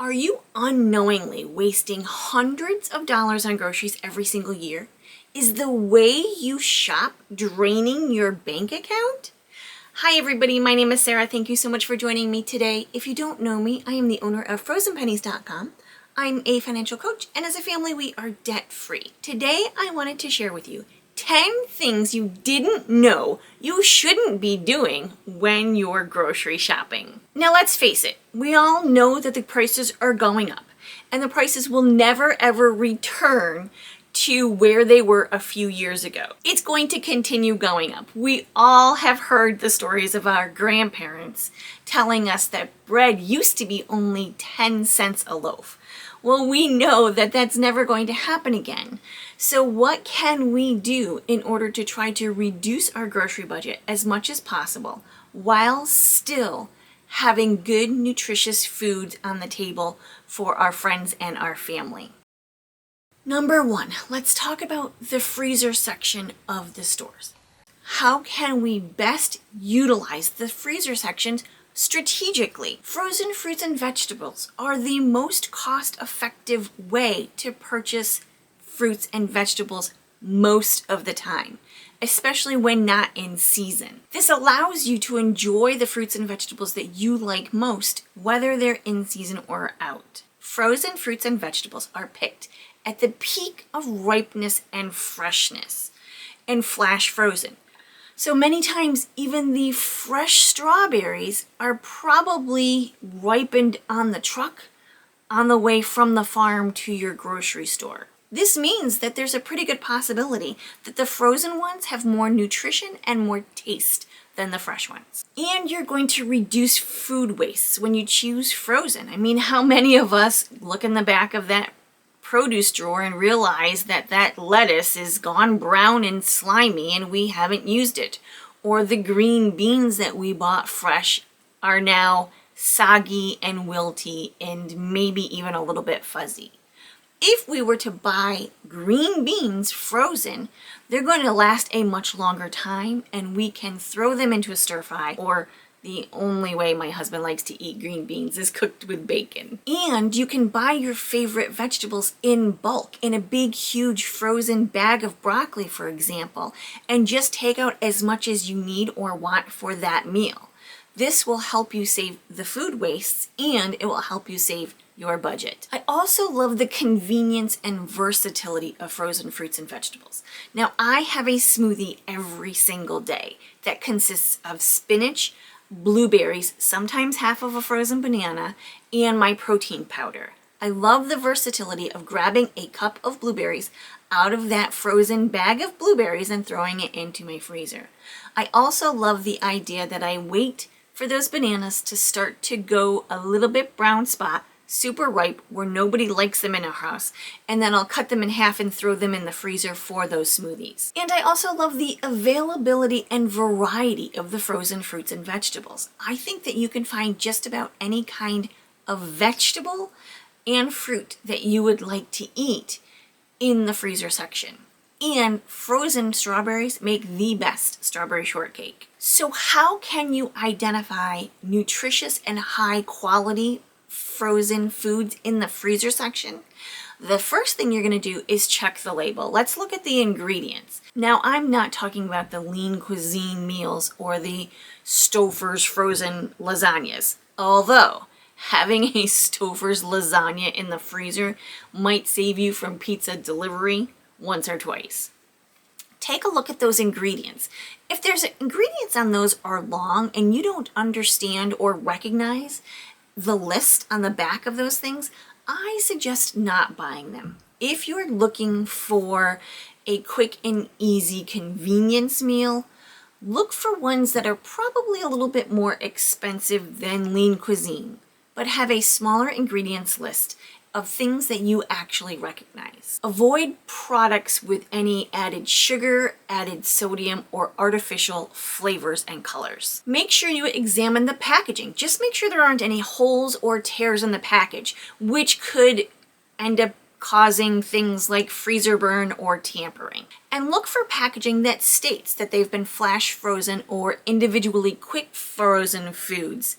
Are you unknowingly wasting hundreds of dollars on groceries every single year? Is the way you shop draining your bank account? Hi everybody, my name is Sarah. Thank you so much for joining me today. If you don't know me, I am the owner of frozenpennies.com. I'm a financial coach, and as a family, we are debt-free. Today, I wanted to share with you 10 things you didn't know you shouldn't be doing when you're grocery shopping. Now let's face it, we all know that the prices are going up, and the prices will never ever return to where they were a few years ago. It's going to continue going up. We all have heard the stories of our grandparents telling us that bread used to be only 10 cents a loaf. Well, we know that that's never going to happen again. So what can we do in order to try to reduce our grocery budget as much as possible while still having good, nutritious foods on the table for our friends and our family? Number one, let's talk about the freezer section of the stores. How can we best utilize the freezer sections strategically? Frozen fruits and vegetables are the most cost-effective way to purchase fruits and vegetables most of the time, especially when not in season. This allows you to enjoy the fruits and vegetables that you like most, whether they're in season or out. Frozen fruits and vegetables are picked at the peak of ripeness and freshness and flash frozen. So many times, even the fresh strawberries are probably ripened on the truck on the way from the farm to your grocery store. This means that there's a pretty good possibility that the frozen ones have more nutrition and more taste than the fresh ones. And you're going to reduce food waste when you choose frozen. I mean, how many of us look in the back of that produce drawer and realize that that lettuce is gone brown and slimy and we haven't used it? Or the green beans that we bought fresh are now soggy and wilty and maybe even a little bit fuzzy. If we were to buy green beans frozen, they're going to last a much longer time, and we can throw them into a stir fry, or the only way my husband likes to eat green beans is cooked with bacon. And you can buy your favorite vegetables in bulk, in a big, huge frozen bag of broccoli, for example, and just take out as much as you need or want for that meal. This will help you save the food wastes, and it will help you save your budget. I also love the convenience and versatility of frozen fruits and vegetables. Now, I have a smoothie every single day that consists of spinach, blueberries, sometimes half of a frozen banana, and my protein powder. I love the versatility of grabbing a cup of blueberries out of that frozen bag of blueberries and throwing it into my freezer. I also love the idea that I wait for those bananas to start to go a little bit brown spot, super ripe, where nobody likes them in our house, and then I'll cut them in half and throw them in the freezer for those smoothies. And I also love the availability and variety of the frozen fruits and vegetables. I think that you can find just about any kind of vegetable and fruit that you would like to eat in the freezer section. And frozen strawberries make the best strawberry shortcake. So how can you identify nutritious and high quality frozen foods in the freezer section? The first thing you're going to do is check the label. Let's look at the ingredients. Now, I'm not talking about the lean cuisine meals or the Stouffer's frozen lasagnas, although having a Stouffer's lasagna in the freezer might save you from pizza delivery once or twice. Take a look at those ingredients. If there's ingredients on those are long and you don't understand or recognize the list on the back of those things, I suggest not buying them. If you're looking for a quick and easy convenience meal, look for ones that are probably a little bit more expensive than lean cuisine, but have a smaller ingredients list of things that you actually recognize. Avoid products with any added sugar, added sodium, or artificial flavors and colors. Make sure you examine the packaging. Just make sure there aren't any holes or tears in the package, which could end up causing things like freezer burn or tampering. And look for packaging that states that they've been flash frozen or individually quick frozen foods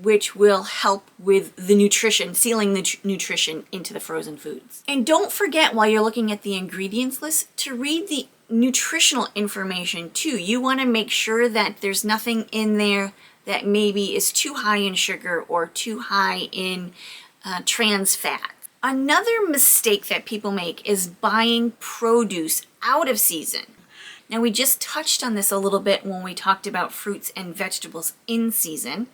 which will help with the nutrition, sealing the nutrition into the frozen foods. And don't forget, while you're looking at the ingredients list, to read the nutritional information too. You want to make sure that there's nothing in there that maybe is too high in sugar or too high in trans fat. Another mistake that people make is buying produce out of season. Now, we just touched on this a little bit when we talked about fruits and vegetables in season.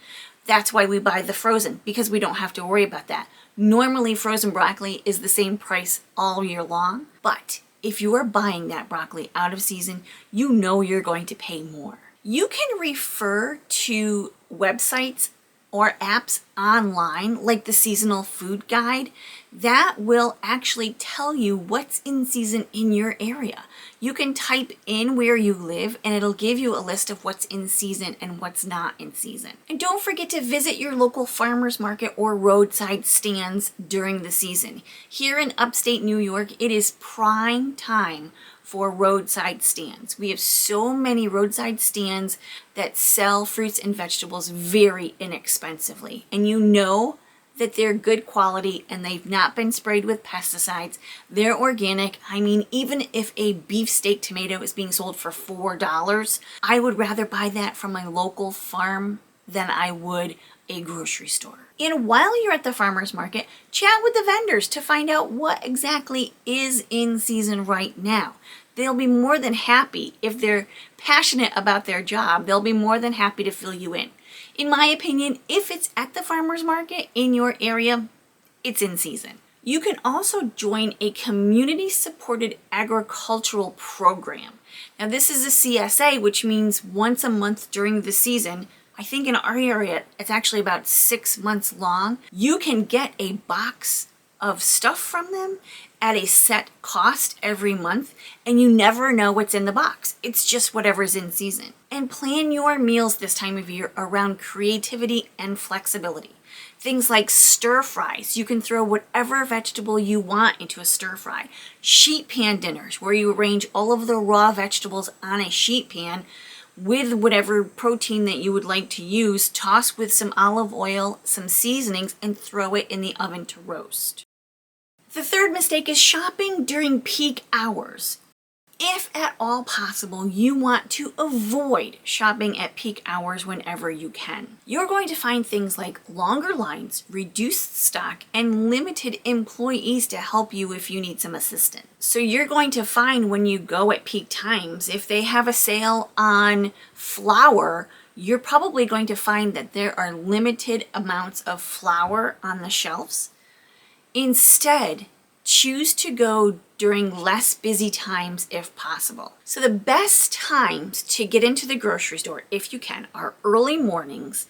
That's why we buy the frozen, because we don't have to worry about that. Normally, frozen broccoli is the same price all year long, but if you are buying that broccoli out of season, you know you're going to pay more. You can refer to websites or apps online, like the Seasonal Food Guide, that will actually tell you what's in season in your area. You can type in where you live and it'll give you a list of what's in season and what's not in season. And don't forget to visit your local farmers market or roadside stands during the season. Here in upstate New York, it is prime time for roadside stands. We have so many roadside stands that sell fruits and vegetables very inexpensively. And you know that they're good quality and they've not been sprayed with pesticides. They're organic. I mean, even if a beefsteak tomato is being sold for $4, I would rather buy that from my local farm than I would a grocery store. And while you're at the farmer's market, chat with the vendors to find out what exactly is in season right now. They'll be more than happy, if they're passionate about their job, they'll be more than happy to fill you in. In my opinion, if it's at the farmer's market in your area, it's in season. You can also join a community-supported agricultural program. Now, this is a CSA, which means once a month during the season. I think in our area, it's actually about 6 months long. You can get a box of stuff from them at a set cost every month, and you never know what's in the box. It's just whatever's in season. And plan your meals this time of year around creativity and flexibility. Things like stir fries. You can throw whatever vegetable you want into a stir fry. Sheet pan dinners, where you arrange all of the raw vegetables on a sheet pan with whatever protein that you would like to use, toss with some olive oil, some seasonings, and throw it in the oven to roast. The third mistake is shopping during peak hours. If at all possible, you want to avoid shopping at peak hours whenever you can. You're going to find things like longer lines, reduced stock, and limited employees to help you if you need some assistance. So you're going to find when you go at peak times, if they have a sale on flour, you're probably going to find that there are limited amounts of flour on the shelves. Instead, choose to go during less busy times if possible. So the best times to get into the grocery store, if you can, are early mornings,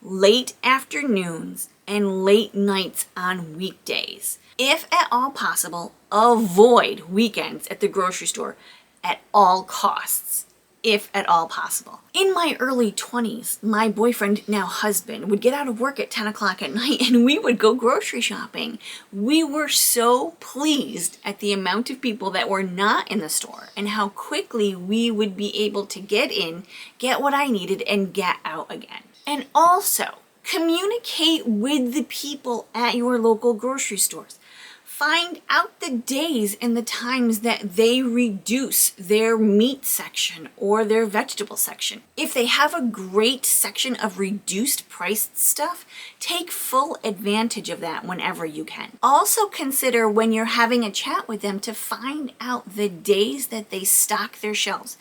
late afternoons, and late nights on weekdays. If at all possible, avoid weekends at the grocery store at all costs, if at all possible. In my early 20s, my boyfriend, now husband, would get out of work at 10 o'clock at night and we would go grocery shopping. We were so pleased at the amount of people that were not in the store and how quickly we would be able to get in, get what I needed, and get out again. And also, communicate with the people at your local grocery stores. Find out the days and the times that they reduce their meat section or their vegetable section. If they have a great section of reduced priced stuff, take full advantage of that whenever you can. Also consider when you're having a chat with them to find out the days that they stock their shelves.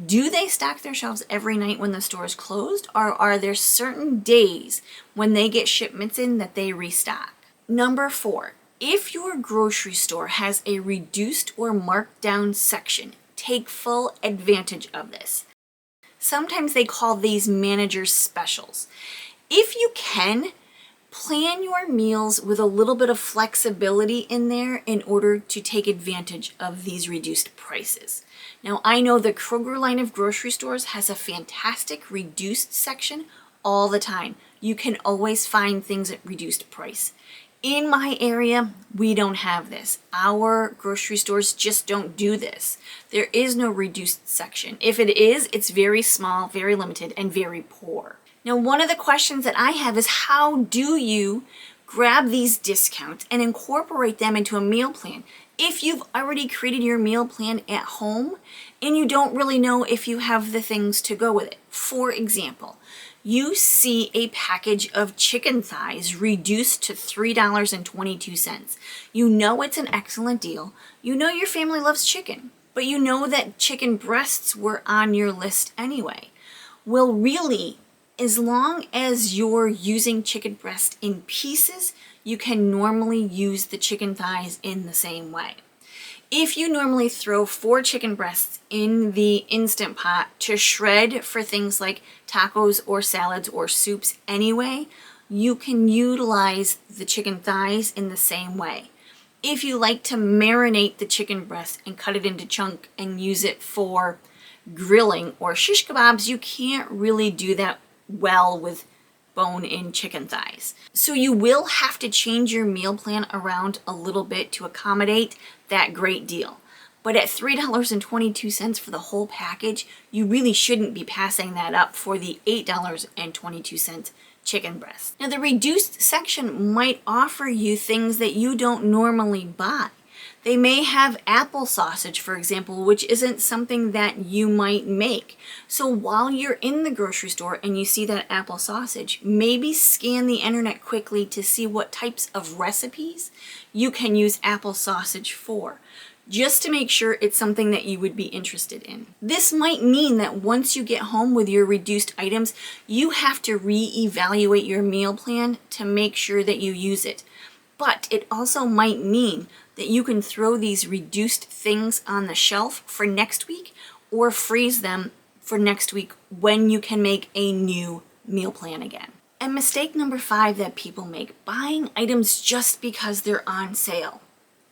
Do they stock their shelves every night when the store is closed, or are there certain days when they get shipments in that they restock? Number 4. If your grocery store has a reduced or marked down section, take full advantage of this. Sometimes they call these manager specials. If you can, plan your meals with a little bit of flexibility in there in order to take advantage of these reduced prices. Now, I know the Kroger line of grocery stores has a fantastic reduced section all the time. You can always find things at reduced price. In my area, we don't have this. Our grocery stores just don't do this. There is no reduced section. If it is, it's very small, very limited, and very poor. Now, one of the questions that I have is how do you grab these discounts and incorporate them into a meal plan if you've already created your meal plan at home and you don't really know if you have the things to go with it? For example, you see a package of chicken thighs reduced to $3.22. You know it's an excellent deal. You know your family loves chicken, but you know that chicken breasts were on your list anyway. Well, really, as long as you're using chicken breast in pieces, you can normally use the chicken thighs in the same way. If you normally throw 4 chicken breasts in the Instant Pot to shred for things like tacos or salads or soups anyway, you can utilize the chicken thighs in the same way. If you like to marinate the chicken breast and cut it into chunks and use it for grilling or shish kebabs, you can't really do that well with bone-in chicken thighs. So you will have to change your meal plan around a little bit to accommodate that great deal. But at $3.22 for the whole package, you really shouldn't be passing that up for the $8.22 chicken breast. Now, the reduced section might offer you things that you don't normally buy. They may have apple sausage, for example, which isn't something that you might make. So while you're in the grocery store and you see that apple sausage, maybe scan the internet quickly to see what types of recipes you can use apple sausage for, just to make sure it's something that you would be interested in. This might mean that once you get home with your reduced items, you have to reevaluate your meal plan to make sure that you use it. But it also might mean that you can throw these reduced things on the shelf for next week or freeze them for next week when you can make a new meal plan again. And mistake number 5 that people make, buying items just because they're on sale.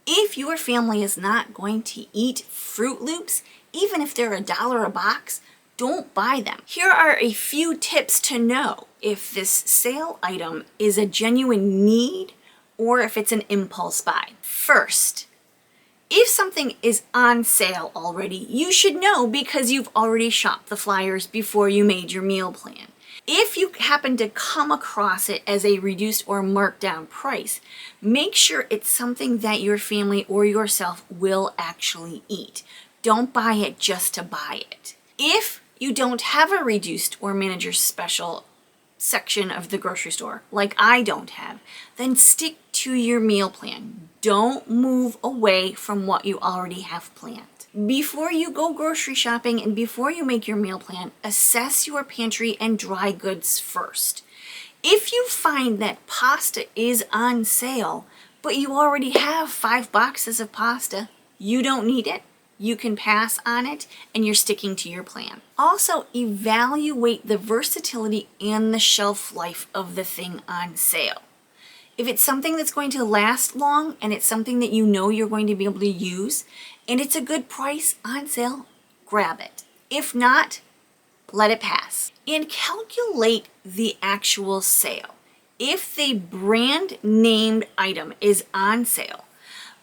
If your family is not going to eat Fruit Loops, even if they're $1 a box, don't buy them. Here are a few tips to know if this sale item is a genuine need or if it's an impulse buy. First, if something is on sale already, you should know because you've already shopped the flyers before you made your meal plan. If you happen to come across it as a reduced or marked down price, make sure it's something that your family or yourself will actually eat. Don't buy it just to buy it. If you don't have a reduced or manager special section of the grocery store, like I don't have, then stick to your meal plan. Don't move away from what you already have planned. Before you go grocery shopping and before you make your meal plan, assess your pantry and dry goods first. If you find that pasta is on sale, but you already have 5 boxes of pasta, you don't need it. You can pass on it and you're sticking to your plan. Also, evaluate the versatility and the shelf life of the thing on sale. If it's something that's going to last long and it's something that you know you're going to be able to use and it's a good price on sale, grab it. If not, let it pass. And calculate the actual sale. If the brand named item is on sale,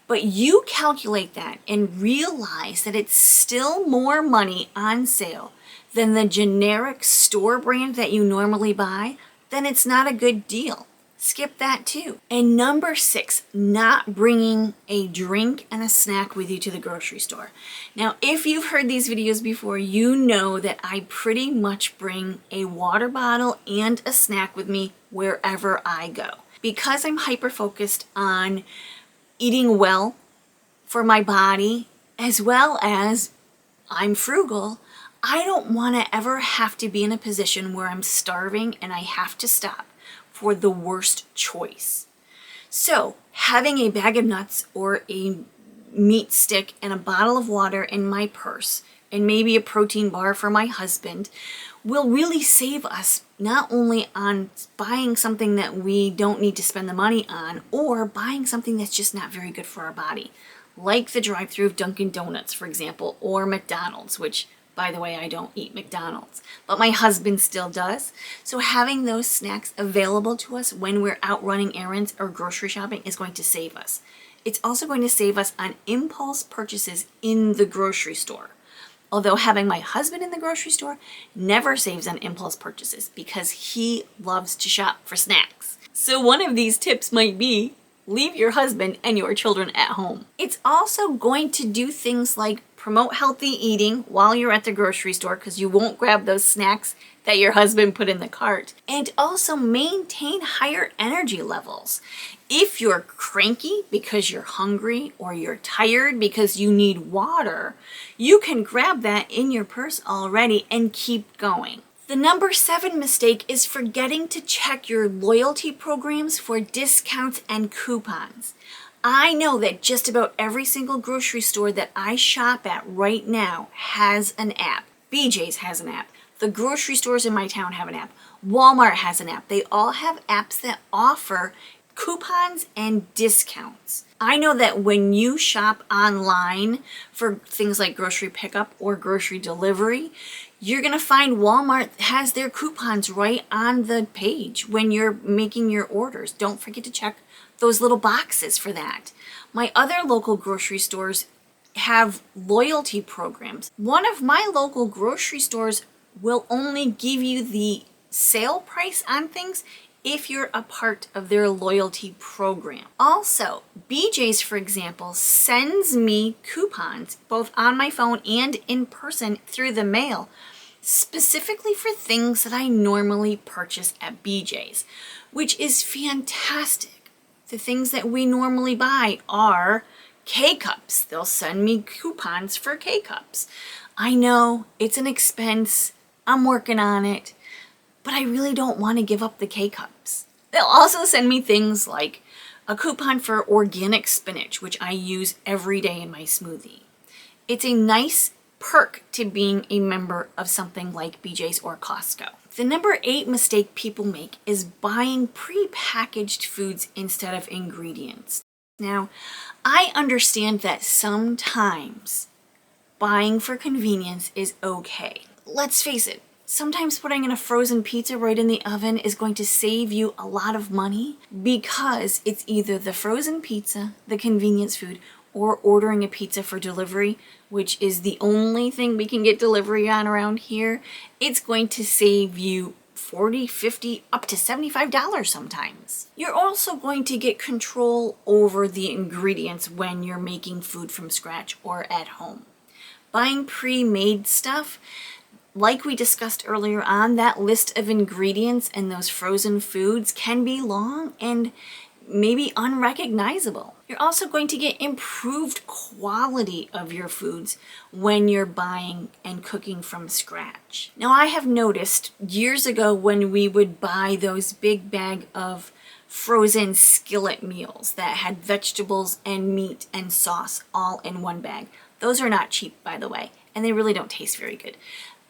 but you calculate that and realize that it's still more money on sale than the generic store brand that you normally buy, then it's not a good deal. Skip that too. And number 6, not bringing a drink and a snack with you to the grocery store. Now, if you've heard these videos before, you know that I pretty much bring a water bottle and a snack with me wherever I go. Because I'm hyper-focused on eating well for my body, as well as I'm frugal, I don't want to ever have to be in a position where I'm starving and I have to stop for the worst choice. So having a bag of nuts or a meat stick and a bottle of water in my purse and maybe a protein bar for my husband will really save us not only on buying something that we don't need to spend the money on or buying something that's just not very good for our body, like the drive-thru of Dunkin' Donuts, for example, or McDonald's, which, by the way, I don't eat McDonald's, but my husband still does. So having those snacks available to us when we're out running errands or grocery shopping is going to save us. It's also going to save us on impulse purchases in the grocery store. Although having my husband in the grocery store never saves on impulse purchases because he loves to shop for snacks. So one of these tips might be leave your husband and your children at home. It's also going to do things like promote healthy eating while you're at the grocery store because you won't grab those snacks that your husband put in the cart, and also maintain higher energy levels. If you're cranky because you're hungry or you're tired because you need water, you can grab that in your purse already and keep going. The number 7 mistake is forgetting to check your loyalty programs for discounts and coupons. I know that just about every single grocery store that I shop at right now has an app. BJ's has an app. The grocery stores in my town have an app. Walmart has an app. They all have apps that offer coupons and discounts. I know that when you shop online for things like grocery pickup or grocery delivery, you're going to find Walmart has their coupons right on the page when you're making your orders. Don't forget to check those little boxes for that. My other local grocery stores have loyalty programs. One of my local grocery stores will only give you the sale price on things if you're a part of their loyalty program. Also, BJ's, for example, sends me coupons both on my phone and in person through the mail, specifically for things that I normally purchase at BJ's, which is fantastic. The things that we normally buy are K-cups. They'll send me coupons for K-cups. I know it's an expense. I'm working on it, but I really don't want to give up the K-cups. They'll also send me things like a coupon for organic spinach, which I use every day in my smoothie. It's a nice perk to being a member of something like BJ's or Costco. The number 8 mistake people make is buying prepackaged foods instead of ingredients. Now, I understand that sometimes buying for convenience is okay. Let's face it, sometimes putting in a frozen pizza right in the oven is going to save you a lot of money because it's either the frozen pizza, the convenience food, or ordering a pizza for delivery, which is the only thing we can get delivery on around here. It's going to save you $40, $50, up to $75 sometimes. You're also going to get control over the ingredients when you're making food from scratch or at home. Buying pre-made stuff, like we discussed earlier on, that list of ingredients and those frozen foods can be long and maybe unrecognizable. You're also going to get improved quality of your foods when you're buying and cooking from scratch. Now, I have noticed years ago when we would buy those big bag of frozen skillet meals that had vegetables and meat and sauce all in one bag. Those are not cheap, by the way, and they really don't taste very good.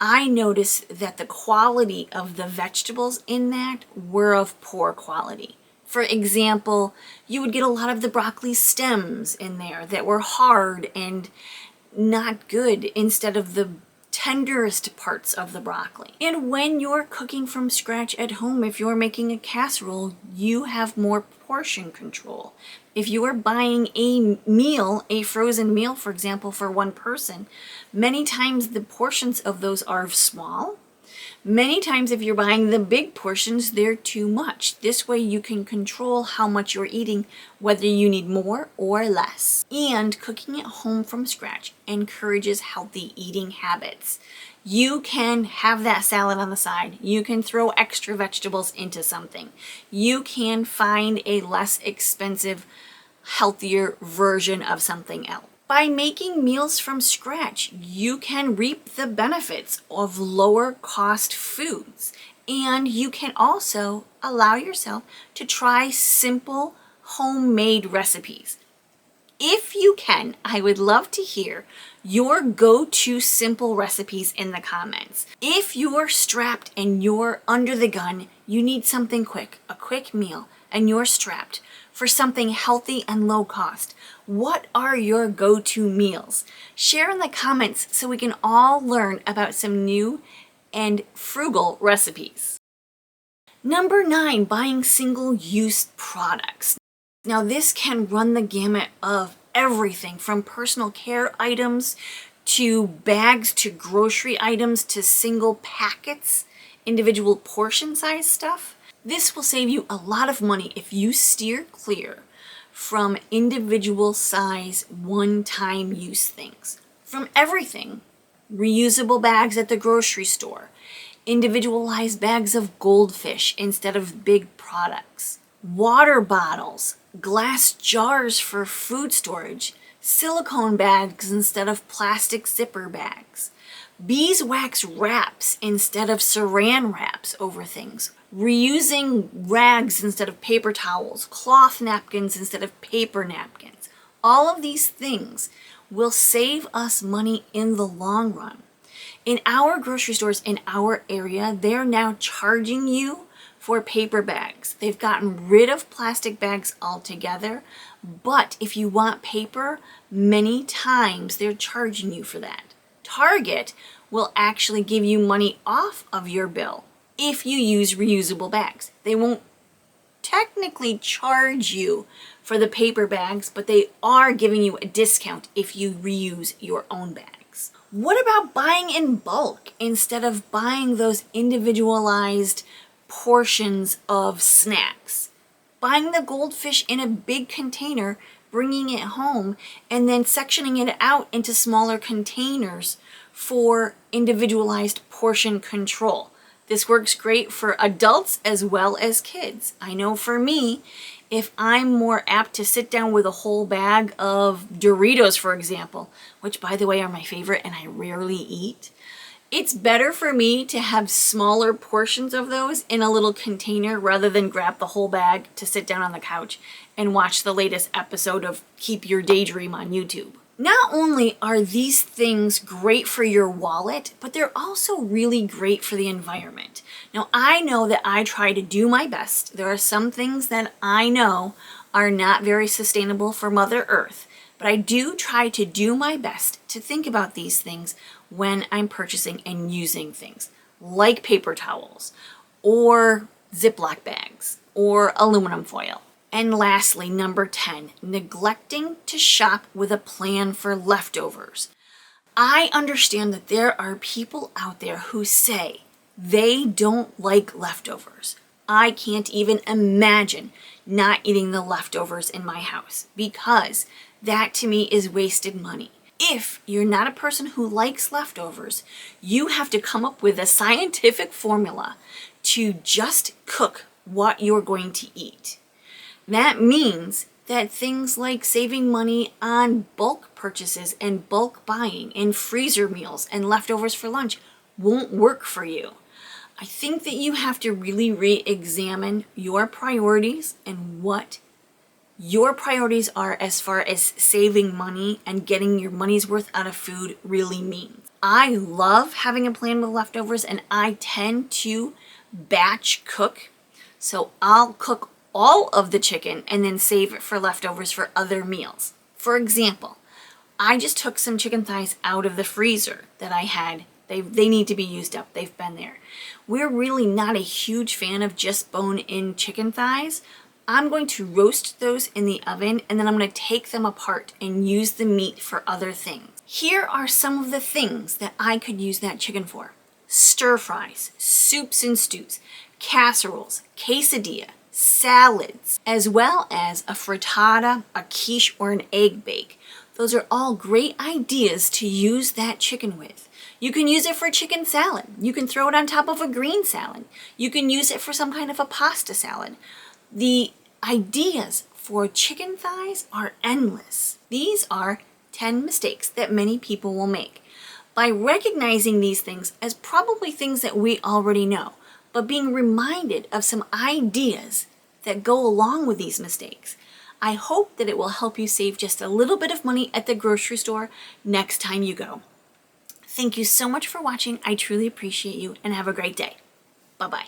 I noticed that the quality of the vegetables in that were of poor quality. For example, you would get a lot of the broccoli stems in there that were hard and not good instead of the tenderest parts of the broccoli. And when you're cooking from scratch at home, if you're making a casserole, you have more portion control. If you are buying a meal, a frozen meal, for example, for one person, many times the portions of those are small. Many times if you're buying the big portions, they're too much. This way you can control how much you're eating, whether you need more or less. And cooking at home from scratch encourages healthy eating habits. You can have that salad on the side. You can throw extra vegetables into something. You can find a less expensive, healthier version of something else. By making meals from scratch, you can reap the benefits of lower cost foods. And you can also allow yourself to try simple homemade recipes. If you can, I would love to hear your go-to simple recipes in the comments. If you're strapped and you're under the gun, you need something quick, a quick meal, and you're strapped for something healthy and low cost, what are your go-to meals? Share in the comments so we can all learn about some new and frugal recipes. Number 9, buying single-use products. Now this can run the gamut of everything from personal care items to bags, to grocery items, to single packets, individual portion size stuff. This will save you a lot of money if you steer clear from individual size, one-time use things. From everything, reusable bags at the grocery store, individualized bags of goldfish instead of big products, water bottles, glass jars for food storage, silicone bags instead of plastic zipper bags, beeswax wraps instead of saran wraps over things, reusing rags instead of paper towels, cloth napkins instead of paper napkins. All of these things will save us money in the long run. In our grocery stores in our area, they're now charging you for paper bags. They've gotten rid of plastic bags altogether, but if you want paper, many times they're charging you for that. Target will actually give you money off of your bill if you use reusable bags. They won't technically charge you for the paper bags, but they are giving you a discount if you reuse your own bags. What about buying in bulk instead of buying those individualized portions of snacks? Buying the goldfish in a big container, bringing it home, and then sectioning it out into smaller containers for individualized portion control. This works great for adults as well as kids. I know for me, if I'm more apt to sit down with a whole bag of Doritos, for example, which by the way are my favorite and I rarely eat, it's better for me to have smaller portions of those in a little container rather than grab the whole bag to sit down on the couch and watch the latest episode of Keep Your Daydream on YouTube. Not only are these things great for your wallet, but they're also really great for the environment. Now, I know that I try to do my best. There are some things that I know are not very sustainable for Mother Earth, but I do try to do my best to think about these things when I'm purchasing and using things, like paper towels, or Ziploc bags, or aluminum foil. And lastly, number 10, neglecting to shop with a plan for leftovers. I understand that there are people out there who say they don't like leftovers. I can't even imagine not eating the leftovers in my house because that to me is wasted money. If you're not a person who likes leftovers, you have to come up with a scientific formula to just cook what you're going to eat. That means that things like saving money on bulk purchases and bulk buying and freezer meals and leftovers for lunch won't work for you. I think that you have to really re-examine your priorities and what your priorities are as far as saving money and getting your money's worth out of food really means. I love having a plan with leftovers, and I tend to batch cook. So I'll cook all of the chicken and then save it for leftovers for other meals. For example, I just took some chicken thighs out of the freezer that I had. They need to be used up. They've been there. We're really not a huge fan of just bone-in chicken thighs. I'm going to roast those in the oven, and then I'm going to take them apart and use the meat for other things. Here are some of the things that I could use that chicken for. Stir fries, soups and stews, casseroles, quesadilla, salads, as well as a frittata, a quiche, or an egg bake. Those are all great ideas to use that chicken with. You can use it for chicken salad. You can throw it on top of a green salad. You can use it for some kind of a pasta salad. The ideas for chicken thighs are endless. These are 10 mistakes that many people will make. By recognizing these things as probably things that we already know, but being reminded of some ideas that go along with these mistakes, I hope that it will help you save just a little bit of money at the grocery store next time you go. Thank you so much for watching. I truly appreciate you, and have a great day. Bye-bye.